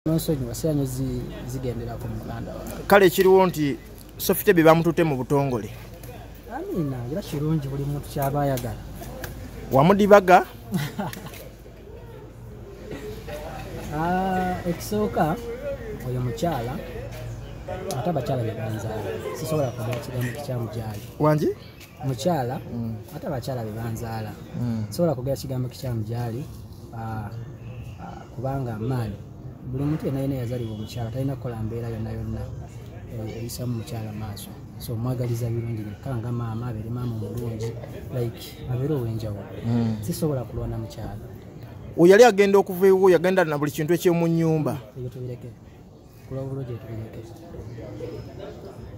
Nonsonyi wasanyo zigendera ku muganda wa. Kale kiriwo nti Sofite be bamutute mu butongole. Amina era kirungi buli muntu kyaba ayagala. Wamudibaga? Ekisooka oyo mukyala ate abakyala be banzaala sisobola kuba kigambo kikyamujali. Wangi? Mukyala ate abakyala be banzaala sisobola kugera kigambo kikyamujali kubanga maani buli muntu yenna yazalibwa omukyala talina kukola mbeera yonna eyisamu mukyala maaso. So mwagaliza birungi kanga maama abeere maama omulungi abeere ow'enjawulo. Sisobola kulwana mukyala. Oyo yali agenda okuva ewo yagenda na buli kintu eky'omu nnyumba. Ebyo tubireke. Kula obulungi tubireke.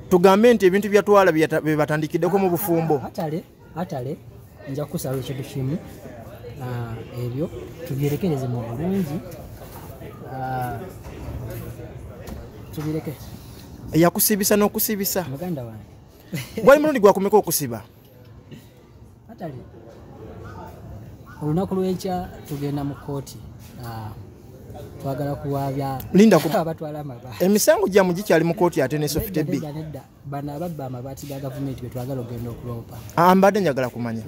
Tugambe nti ebintu byatwala bye batandikiddeko mu bufumbo. Atale nja kusaba ekintu kimu ebyo tubyerekereze mu bulungi. Tubireke. Yakusibisa n'okusibisa. Muganda wange. Gwali mulundi gwakomeka okusiba. Atale. Olunaku lw'enkya tugenda mu kkooti. Twagala kuwaabya abatwala amabaati. Emisango gyamu gikyali mu kkooti ate ne Sofite B. Bano ababba amabaati ga gavumenti be twagala ogenda okuloopa. Mbadde njagala kumanya.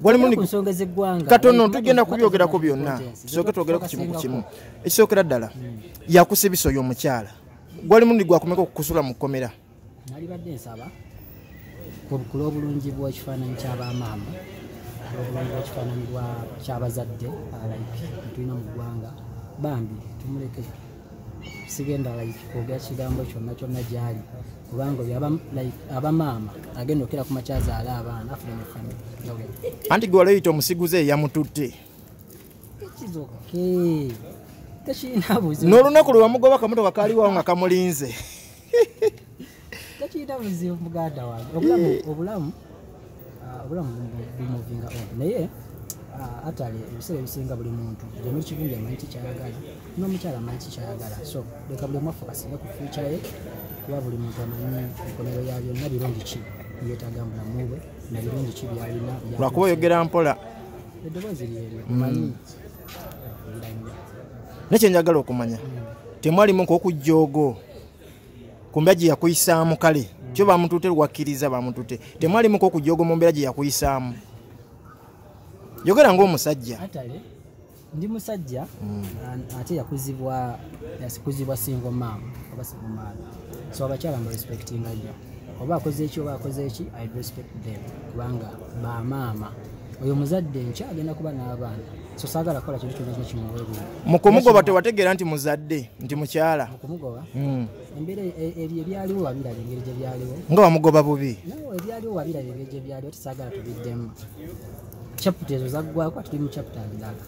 Gwali mulundi ku nsonga z'eggwanga. Katono tugenda kubyogerako byonna. Tusooke twogere ku kimu ku kimu. Ekisookera ddala yakusibisa oyo omukyala. Gwali mulundi gwakomeka okukusula mu kkomera. Nali badde nsaba ku lw'obulungi bw'ekifaananyi ky'abamaama. Obulungi bw'ekifaananyi ky'abazadde tulina mu ggwanga. Bambi tumuleke sigenda kwogera kigambo kyonna gyali kubanga abamaama agenda okera ku makyazaala abaana afune ne famire. Anti gwe waleeyita omusiguze yamututte. Ekizoke tekirina buzibu. N'olunaku lwe wamugoba akamotoka kaaliwawo nga kamulinze. Tekirina buzibu muganda wange. Obulamu bumuvinga ompi naye atale ebiseera ebisinga buli muntu gyemu kibumbi amanyi kikyayagala n'omukyala amanyi kikyayagala. So leka buli omu afokasinga ku fuuca ye kuba buli muntu amanyi enkomero ya byonna birungi ki byetaaga mu bulamu bwe na birungi ki byalina. Lwakuba oyogera mpola. Eddoboozi lyeryo manyi nekye njagala okumanya temwalimu nk'okujjoogo ku mbeera gye yakuyisaamu kale kyo bamutute lwakkiriza bamutute temwalimu nk'okujjoogo mu mbeera gye yakuyisaamu. Yogera ng'omusajja. Atale ndi musajja ate yakuzibwa single mom oba single mom. So abakyala mba respectinga nnyo oba akoze eki oba akoze eki I respect them kubanga ba maama oyo muzadde nkya agenda kuba n'abaana. So saagala kola kintu kyonna kimuweebwa. Mu kumugoba tewategeera nti muzadde nti mukyala. Mu kumugoba embeera ebyo ebyaliwo wabiraba engeri gye byaliwo. Nga wamugoba bubi? No, ebyaliwo wabiraba engeri gye byaliwo tisaagala tubiddemu. Chapter ezo zaggwako tuli mu chapter ndala.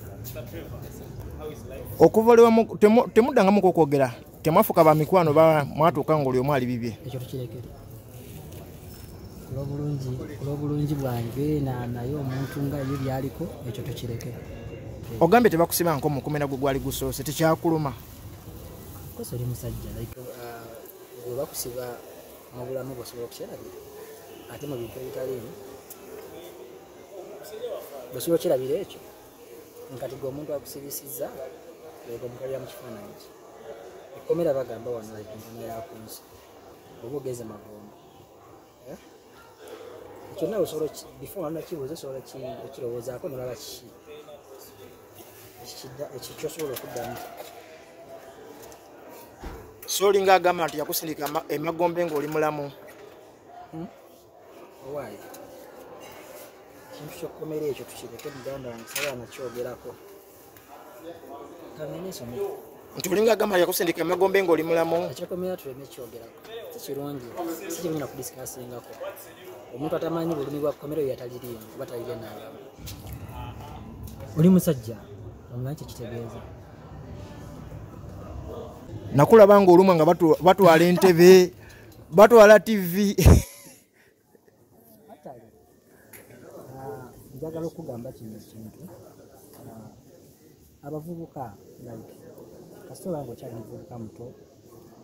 Okuva lewa temuddangamu okwogera temwafuka ba mikwano mwatuuka ng'oli omu ali bibye. Ekyo tukirekere. Kulobulungi bwange naye omuntu nga ye byaliko ekyo tukirekere. Ogambye tebakusiba nko mu kumena gwe gwali gusoose tekyakuluma. Koso oli musajja bwe bakusiba mu bulamu bw'osobola okukyerabira ate mu bintu ebitaliimu bw'osobola okukirabira ekyo nkati gwe omuntu akusibisizza leka omukalira mu kifaananyi kye. Ekkomera bagamba wano enkomera yakunsi oba ogeze magombo ekyo nawe osobola before wanakibuuza osobola okirowoozaako nolaba ekyo kyosobola okuddamu. Soolinga agamba nti yakusindika emagombe ng'oli mulamu. Owaayi ekintu ky'okkomera ekyo tukireke muganda wange saba nakyogerako. Kamenesome nti olinga agamba yakusindika emagombe ng'oli mulamu. Ekyokomera tuleme kyogerako tekirungi si kirungi nakudisikaasingako. Omuntu atamanyi bulumi bwa kkomera oyo ataliriimu oba talirye n'abamu. Oli musajja omulanyi kyekitegeeza. Nakulaba ng'olumwa nga batwala entebe batwala TV. Njagala okugamba kino ekintu abavubuka kasita nga okyali muvubuka muto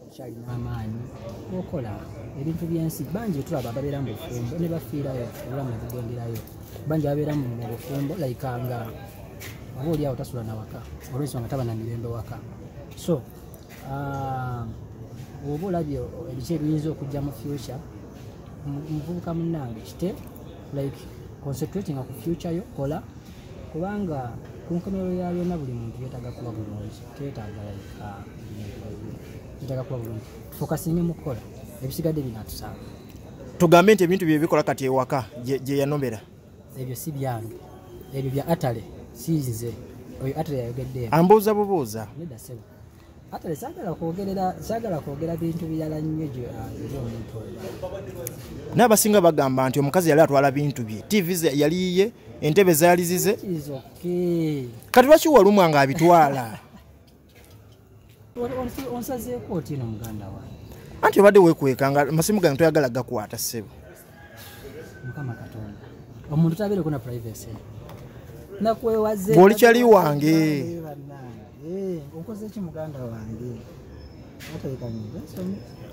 okyalina amaanyi okola ebintu by'ensi bangi tulaba babeera mu bufumbo ne bafiirayo obulamu ne bugenderayo. Bangi babeera mu bufumbo nga oba oli awo tasula na waka olw'ensonga taba na mirembe waka. So oba olabye ebiki ebiyinza okujja mu future muvubuka munnange kite like concentrating ku future yo kola kubanga ku nkomerero ya byonna buli muntu yeetaaga kuba bulungi teetaaga yeetaaga kuba bulungi fokasinge mu kukola ebisigadde binatusanga tugambe nti ebintu bye bikola kati ewaka gye yanomera ebyo si byange ebyo bya atale sinze oyo atale yayogedde ambuuza bubuuza nedda sebo atale saagala kwogera bintu birala nnyo eri omuntu oyo n'abasinga bagamba nti omukazi yali atwala bintu bye tv yaliye entebe zaalizize kati lwaki walumwa nga abitwala onsazeeko otino muganda wange anti obadde weekweka nga amasimu gange toyagala gakwata ssebo mukama katonda omuntu tabeereko na privacy nakwewaze bw'oli kyali wange okoze ki muganda wange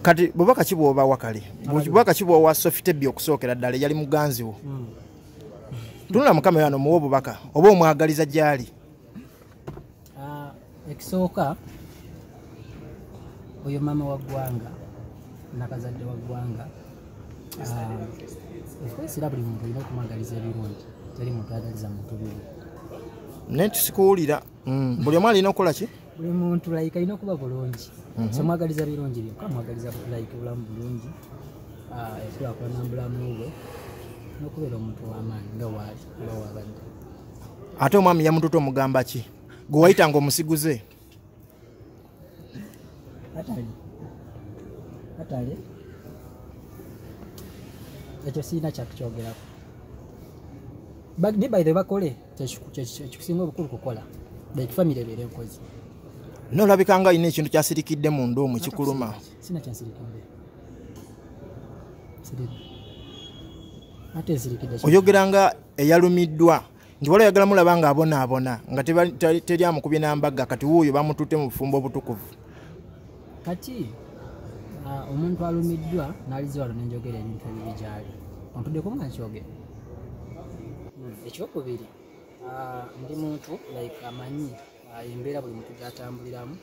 kati bubaka ki bw'oba wakale bubaka ki bw'owa sofitebbi okusookera ddala yali muganzi wo tunula mukama yano muwa obubaka oba omwagaliza gyali ekisooka oyo maama wa ggwanga nakazadde wa ggwanga era buli muntu olina okumwagaliza ebirungi teri muntu ayagaliza muntu bibi naye tusikuwulira buli omu alina okukola ki buli muntu like alina okuba bulungi somwagaliza birungi byokka mwagaliza like bulamu bulungi ekulakulana bulamu bwe n'okubeera omuntu w'amaanyi nga waali oba wabadde ate omwami yamututa omugamba ki gwe wayitanga omusiguze atale ekyo siina kyakukyogerako ni baithe bakole ekikusinga obukulu kukola like family ebeera enkozi nolabika nga alina ekintu kyasirikidde munda omwo kikuluma sina kyansirikidde ate nsirikidde oyogera nga eyalumiddwa nti wala oyagala mulaba nga abonaabona nga teri amukubye nambaga kati wuuyo bamututte mu bufumbo obutukuvu kati omuntu alumiddwa n'alizibalo nenjogera ebintu ebibi gyali ontuddeko nga nkyogera ekyokubiri ndi muntu like amanyi embeera buli muntu gyatambuliramu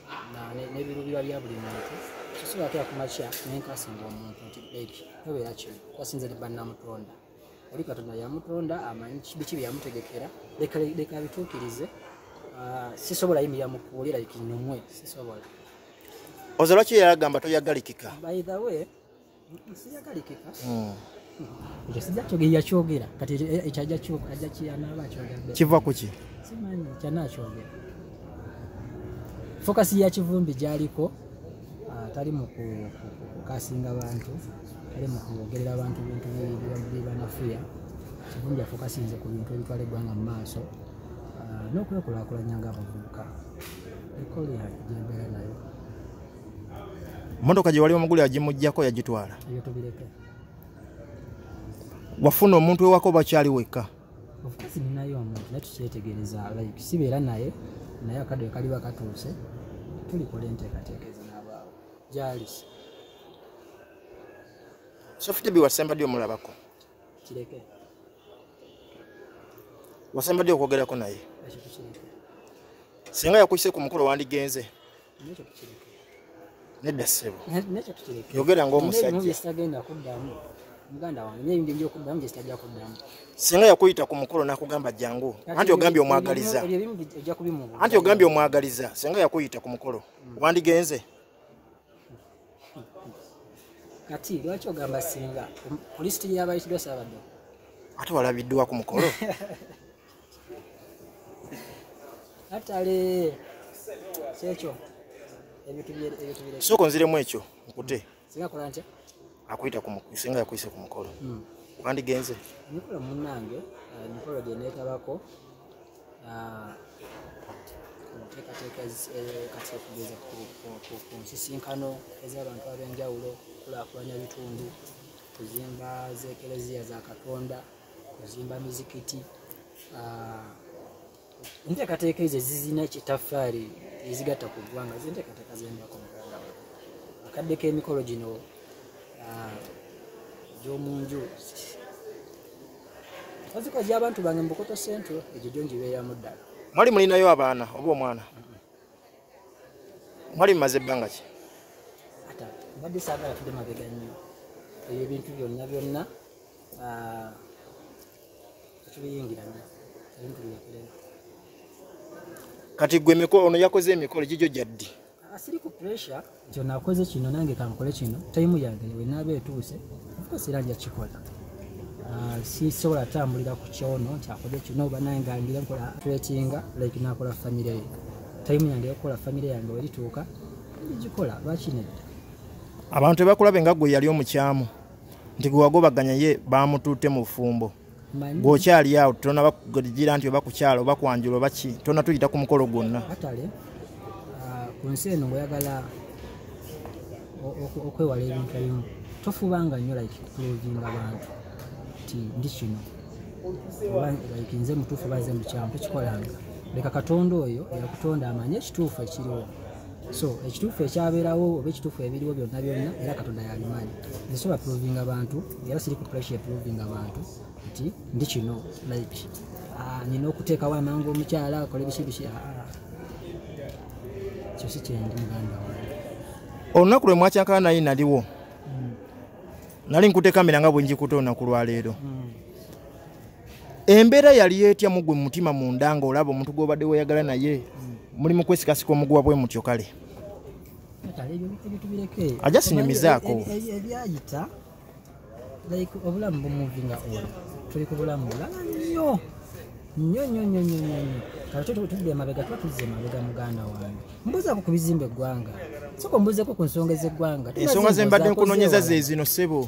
n'ebirubirwa bya buli muntu kisobola atera ku makya nenkasinga omuntu nti like tobeera kino twasinze ne bannamutonda oli katonda yamutonda amanyi biki bye yamutegekera leka abituukirize sisobola yimirira mu kuwulira like nyumwe sisobola oza lwaki yagamba toyagalikika by the way siyagalikika ekyo sijja yakyogera kati ekyajja kiyanaaba akyogera kiva ku ki simanyi kyanakyogera fokasi ya kivumbi gyaliko tali mu kukasinga bantu tali mu kwogerera abantu bintu bibanafuya kivumbi afokasinze ku bintu ebitwala eggwanga mu maaso n'okwekulaakulanya ng'abavubuka ekoli gyembeera nayo motoka gye wali omuguli agimuggyako yagitwala ebyo tubireke wafuna omuntu ewako bakyali wekka ofukasi ninayo omuntu naye tukyetegereza like sibeera naye akadde kaliba katuuse tulikola enteekateekeza n'abaawo gyali sofitebbi wasemba ddi omulabako kireke wasemba ddi okwogerako naye ekyo tukireke singa yakuyise ku mukolo wandigenze nekyo tukireke nedda ssebo nekyo tukireke yogera ng'omusajja sitagenda kuddamu muganda wange naye ndi okuddamu gye sitajja kuddamu singa yakuyita ku mukolo n'akugamba jangu anti ogambye omwagaliza anti ogambye omwagaliza singa yakuyita ku mukolo wandigenze kati lwaki ogamba singa ku lisiti y'abayitiddwa saabadde ate walabiddwa ku mukolo atale kyekyo ebintu sooka onziremu ekyo nkute singa kola ntya akuyita singa yakuyise ku mukolo wandigenze emikolo munnange emikolo gye neetabako enteekateeka kati okugeza ku nsisinkano ez'abantu ab'enjawulo kulaakulanya bitundu kuzimba z'ekereziya za katonda kuzimba mizikiti enteekateeka ezo zizina ekitaffaali ezigatta ku ggwanga zenteekateeka zembako muganda we akadde k'emikolo gino gy'omunju oziko gy'abantu bange mubukoto sentro egyo gyo ngibeeramu ddala mwali mulinayo abaana oba omwana mwali mumaze ebbanga ki ata badde saagala tudde mabega nnyo ebyo ebintu byonna tubiyingirana ebintu birekerera kati gwe emikolo ono yakoze emikolo gigyo gyaddi asiri ku pressure nti ono akoze kino nange kankole kino tayimu yange wenaaba etuuse ofcourse era nja kikola sisobola tambulira ku kyono nti akoze kino oba naye nga ngire nkola twetinga like nakola famire ye tayimu yange yokukola famire yange werituuka gikola lwakinedda abantu tebakulabe nga gwe yali omukyamu nti gwe wagobaganya ye bamutuute mu bufumbo gwokyali awo tona bakugira nti oba kukyala oba kwanjula oba ki tona tuyita ku mukolo gwonna atale ku nsi eno ng'oyagala okwewala ebintu ebimu tofubanga nnyo like kuprovinga abantu nti ndi kino oba like nze mutuufu oba nze mukyamu tokikolanga leka katonda oyo eyakutonda amanye ekituufu ekiriwo so ekituufu ekyabeerawo oba ekituufu ebiriwo byonna era katonda yabimanyi nsobola provinga abantu era siri ku pressure provinga abantu nti ndi kino like nina okuteekawo amangu omukyala akole biki kyo si kyendi muganda wange olunaku lwe mwakyankala naye naliwo nali nkute kamera nga bwe njikuta olunaku lwaleero embeera yali etya mugwe mu mutima munda nga olaba omuntu gw'obadde weeyagala naye muli mu kwesikasika omuguwa bwe mutyo kale aja sinyumizaako ebyayita like obulamu bumuvinga olwo tuli ku bulamu bulala nnyo kati tudde emabega tuba tuzze emabega muganda wange mbuzaako ku bizimba eggwanga soko mbuzeeko ku nsonga z'eggwanga ensonga ze mbadde nkunoonyeza ze zino ssebo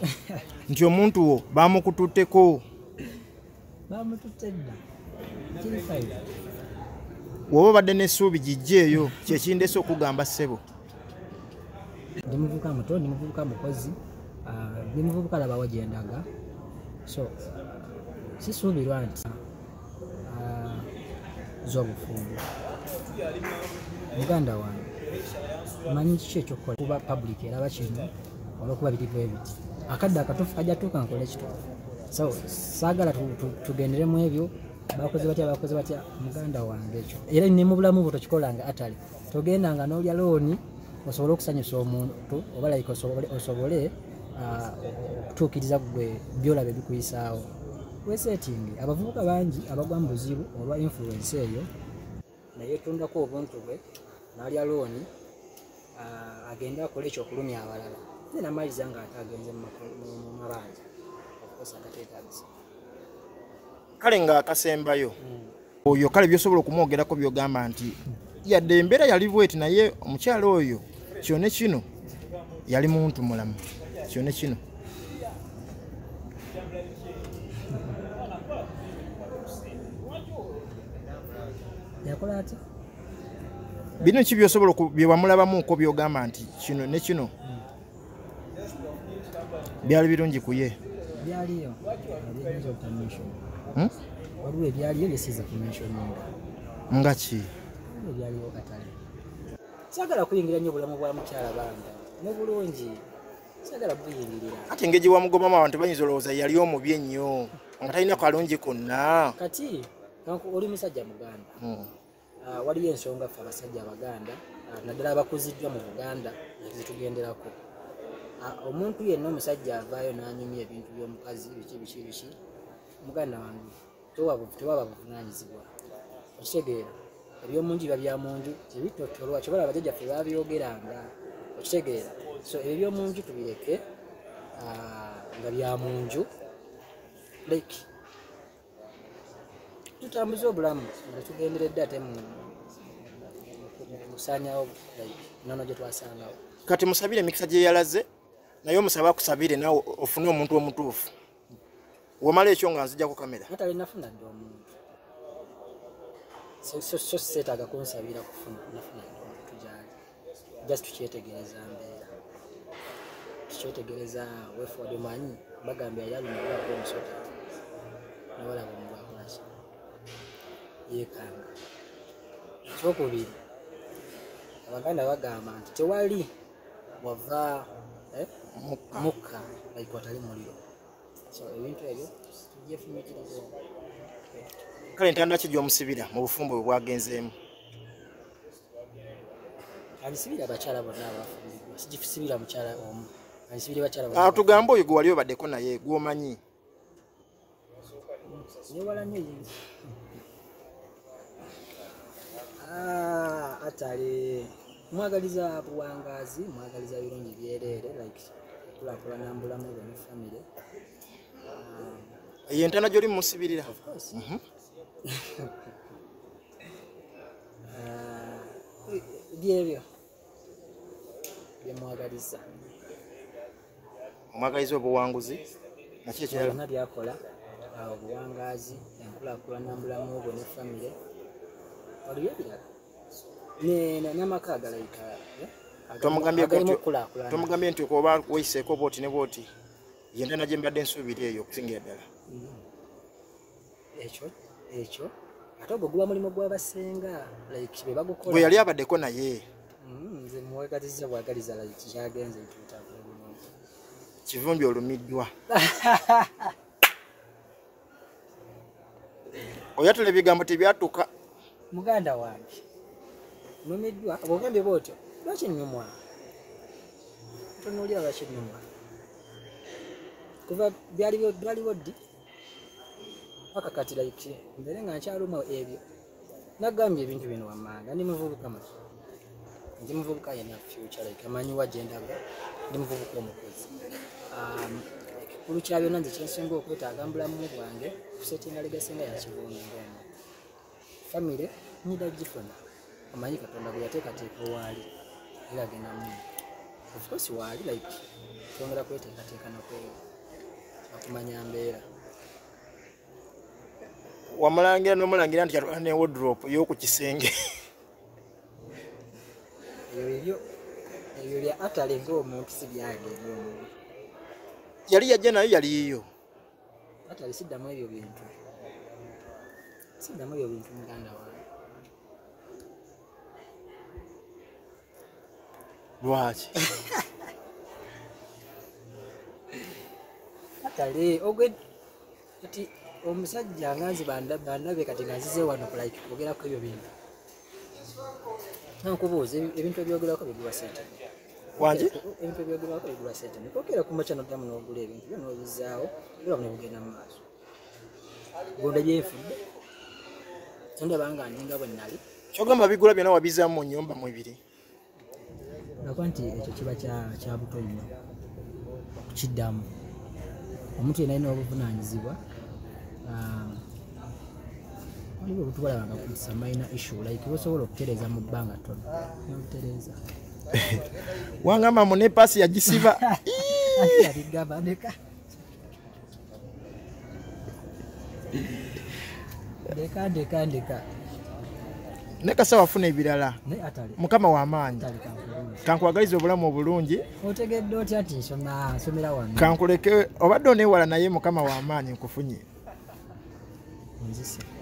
nti omuntu wo bamukututteko bamututte dda kiri fayida woba obadde n'essuubi gijje eyo kyekindese okugamba ssebo ndi muvubuka muto ndi muvubuka mukozi ndi muvubuka labawo gyendaga so sisuubirwa nti z'obufumbo muganda wange manyi kiki ekyokukola kuba public eraba kino olwokuba biri bwe biti akadde akatuufu kajja tuuka nkole ekituufu so saagala tugendere mu ebyo bakoze batya muganda wange ekyo era ne mu bulamu bwo tokikolanga atali togendanga n'olya looni osobole okusanyusa omuntu oba like osobole okutuukiriza gwe byolaba ebikuyisaawo wesetingi abavubuka bangi abagwa mu buzibu olwa influence eyo nayetundako obuntu bwe n'alya looni agende akole ekyokulumya abalala ne namaliza nga agenze mu mabanja okukosa akateetagisa kale nga akasembayo oyo kale byosobola okumwogerako byogamba nti yadde embeera yali bweti naye omukyala oyo kyone kino yali muntu mulamu kyone kino yakola ati bino ki byosobola byewamulabamuuko byogamba nti kino ne kino byali birungi ku ye byaliyo waliwo ebyaliyo byesiza kumensioninga nga ki ebyaliyo katale saagala kuyingira nnyo obulamu bwa mukyala bange mubulungi saagala buyingirira ate engeri wamugobamu abantu bayinza olowooza yali omubi ennyo nga talina kalungi konna kati oli musajja muganda waliyo ensonga ffe abasajja abaganda naddala abakuziddwa mu buganda zitugenderako omuntu yenna omusajja avaayo n'anyumya ebintu by'omukazi biki muganda wange tewaba buvunaanyizibwa okitegeera ebyomunju biba byamunju tebitotolwa kyobola abajjajjaffe babyogeranga okitegeera so ebyo byomunju tubireke nga byamunju like tutambuze obulamu nga tugenderedde ate mukusaanyawo nono gye twasangawo kati musabire emikisa gye yalaze naye omusaba akusabire nawe ofune omuntu omutuufu wamala ekyo nga nzijjako kamera atale nafuna dde omuntu so seetaaga kunsabira kufuna nafuna dde omuntu gyali just tukyetegereza mbeera tukyetegereza wefuwade manyi bagambye yalumibwako omusota nawalaba omubwakolaki yeekanga ekyokubiri abaganda bagamba nti tewali wava mukka like watali muliro so ebintu ebyo tujefumikiriza kale ntandwa ki gy'omusibira mu bufumbo bwe bwagenzeemu Alisibira abakyala bonna abafumbirwa sijifisibira mukyala omu alisibira abakyala bonna tugamba oyo gwe wali obaddeko naye gw'omanyi yewala nnyo yingi atale mwagaliza buwangazi mwagaliza birungi byereere like kulaakulana mbulamu bwe ne famire ye ntana gy'oli musibirira byebyo byemwagaliza omwagaliza obuwanguzi nakyo kyalana byakola obuwangazi enkulaakulana mbulamu bwe ne famire waliyo ebirala n'amaka agalayika tomugambye nti oba weyiseeko bwoti ne bwoti ye ntana gye mbadde nsuubira eyo okusingira ddala ekyo ate ogwo guba mulimu gw'abasenga like be bagukola bwe yali abaddeko naye nze muwagaliza bwagaliza like kyagenze ntutagula bulungi kivumbi olumiddwa oyatula ebigambo tebyatuka muganda wange numiddwa obugambye bwotyo lwaki nnumwa tonoolya lwaki nnumwa kuva byaliwo ddi paka kati like mbere nga nkyaluma ebyo nagambye ebintu bino wammanga ndi muvubuka maki ndi muvubuka yena future like amanyi wagendaga ndi muvubuka omukozi kikulu kya byonna nze kyensinga okwetaaga mbulamu bwange kusetinga legasenga yakivundu ng'omu famire nyida gifuna amanyi katonda bwe yateekateeka owaali era agenda mu of course waali like twongera kweteekateeka nakweyo akumanya mbeera wamulangira nomulangira nti yatwala ne wardrobe y'oku kisenge ebyo bya atale ng'omuntu si byange ng'omuntu yali yajja nayo yali yiyo atale siddamu ebyo bintu muganda wange lwaki atale ogwe kati omusajja nganzi bandabe kati nga nzize wano like kwogerako ebyo bintu nankubuuza ebintu ebyogerako bigulwa sente wangi ebintu ebyogerako bigulwa sente nikokera kumaca noddamu n'ogula ebintu byo n'obizaawo bulamu ne bugenda mu maaso gonda gyefudde tondaba nga ndinga bwe nnali kyogamba bigula byonna wabizaamu mu nnyumba mwebiri nakuba nti ekyo kiba kya buto nnyo okukiddamu omuntu yena alina obuvunaanyizibwa waliwo obutubala nga kusamayina issue like osobola okutereeza mu bbanga ttono nobutereeza wangamba mu ne paasi yagisiba yaligamba ndeka ne kasa wafuna ebirala mukama w'amaanyi kankuwagaliza obulamu obulungi otegedde otya nti nsomera wano kankuleke obadde oneewala naye mukama w'amaanyi nkufunye nzise